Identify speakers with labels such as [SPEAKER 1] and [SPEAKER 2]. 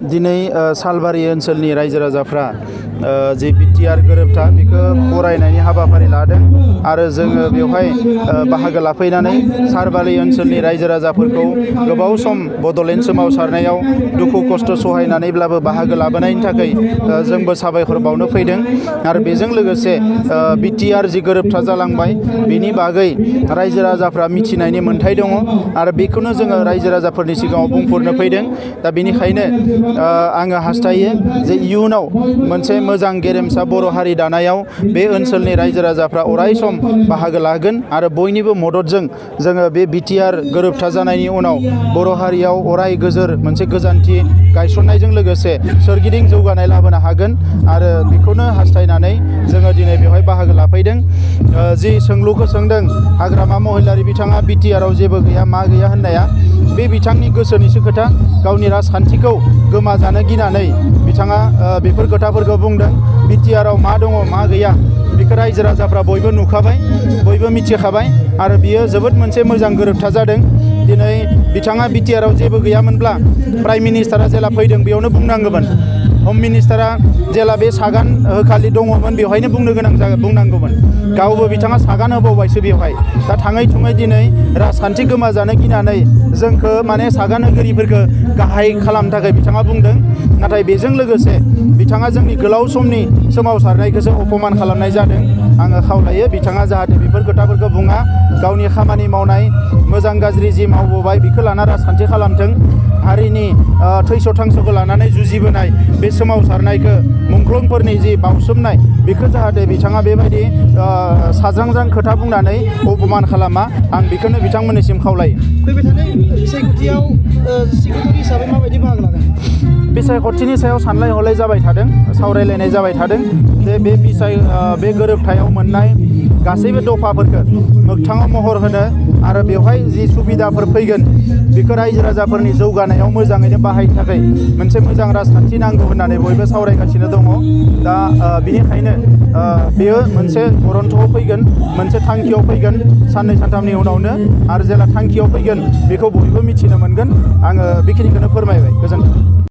[SPEAKER 1] दिनै सालबारि ओनसोलनि रायजो राजाफ्रा जे बिटिआर गोरोबथा बेखौ बरायनायनि हाबाफारि लादों आरो जोङो बेवहाय बाहागो लाफैनानै सालबारि ओनसोलनि रायजो राजाफोरखौ गोबाव सम बड'लेण्ड सोमावसारनायाव दुखु खस्थ' सहायनानैब्लाबो बाहागो लाबोनायनि थाखाय जोंबो साबायखर बावनो फैदों आरो बेजों लोगोसे बिटिआर जि गोरोबथा जालांबाय बेनि बागै रायजो राजाफ्रा मिथिनायनि मोन्थाय दङ आरो बेखौनो जोङो रायजो राजाफोरनि सिगाङाव बुंफोरनो फैदों। दा बेनिखायनो आङो हास्थायो जे इयुनाव मोनसे मोजां गेरेमसा बर' हारि दानायाव बे ओनसोलनि रायजो राजाफ्रा अराय सम बाहागो लागोन आरो बयनिबो मददजों जोङो बे बिटिआर गोरोबथा जानायनि उनाव बर' हारियाव अराय गोजोर मोनसे गोजोनथि गायसननायजों लोगोसे सोरगिदिं जौगानाय लाबोनो हागोन आरो बेखौनो हास्थायनानै जोङो दिनै बेवहाय बाहागो लाफैदों। जि सोंलुखौ सोंदों हाग्रामा महिलारि बिथाङा बिटिआराव जेबो गैया मा गैया होननाया बे बिथांनि गोसोनिसो खोथा। गावनि राजखान्थिखौ गोमाजानो गिनानै बिथाङा बेफोर खोथाफोरखौ बुंदों। बिटिआराव मा दङ मा गैया बेखौ रायजो राजाफ्रा बयबो नुखाबाय, बयबो मिथिखाबाय आरो बियो जोबोद मोनसे मोजां गोरोबथा जादों। दिनै बिथाङा बिटिआराव जेबो गैयामोनब्ला प्राइम मिनिस्टारा जेला फैदों बेयावनो बुंनांगौमोन। हम मिनिस्टारा जेला बे सागान होखालि दङमोन बेवहायनो बुंनांगौमोन। गावबो बिथाङा सागान होबावबायसो बेवहाय। दा थाङै थुङै दिनै राजखान्थि गोमाजानो गिनानै जोंखौ माने सागान होगिरिफोरखौ गाहाय खालामनो थाखाय बिथाङा बुंदों। नाथाय बेजों लोगोसे बिथाङा जोंनि गोलाव समनि सोमावसारनायखौसो अपमान खालामनाय जादों। आङो खावलायो बिथाङा जाहाथे बेफोर खोथाफोरखौ बुङा, गावनि खामानि मावनाय मोजां गाज्रि जि मावबोबाय बेखौ लाना राजखान्थि खालामथों। हारिनि थैस' थांस'खौ लानानै जुजिबोनाय बे सोमावसारनायखौ मुंख्लंफोरनि जि बावसोमनाय बेखौ जाहाथे बिथाङा बेबायदि साज्रांज्रां खोथा बुंनानै अपमान खालामा, आं बेखौनो बिथांमोननिसिम खावलायो।
[SPEAKER 2] फैबाय थानाय बिसायख'थियाव सेक्रेटारि हिसाबै माबायदि बाहागो लागोन?
[SPEAKER 1] बिसायख'थिनि सायाव सानलाय हलाय जाबाय थादों, सावरायलायनाय जाबाय थादों जे बे गोरोबथायाव मोननाय गासैबो दफाफोरखौ मोगथाङाव महर होनो आरो बेवहाय जि सुबिदाफोर फैगोन बेखौ रायजो राजाफोरनि जौगानायाव मोजाङैनो बाहायनो थाखाय मोनसे मोजां राजखान्थि नांगौ होननानै बयबो सावरायगासिनो दङ। दा बेनिखायनो बेयो मोनसे गरन्थ'आव फैगोन, मोनसे थांखियाव फैगोन साननै सानथामनि उनावनो आरो जेला थांखियाव फैगोन बेखौ बयबो मिथिनो मोनगोन। आङो बेखिनिखौनो फोरमायबाय। गोजोन्थों।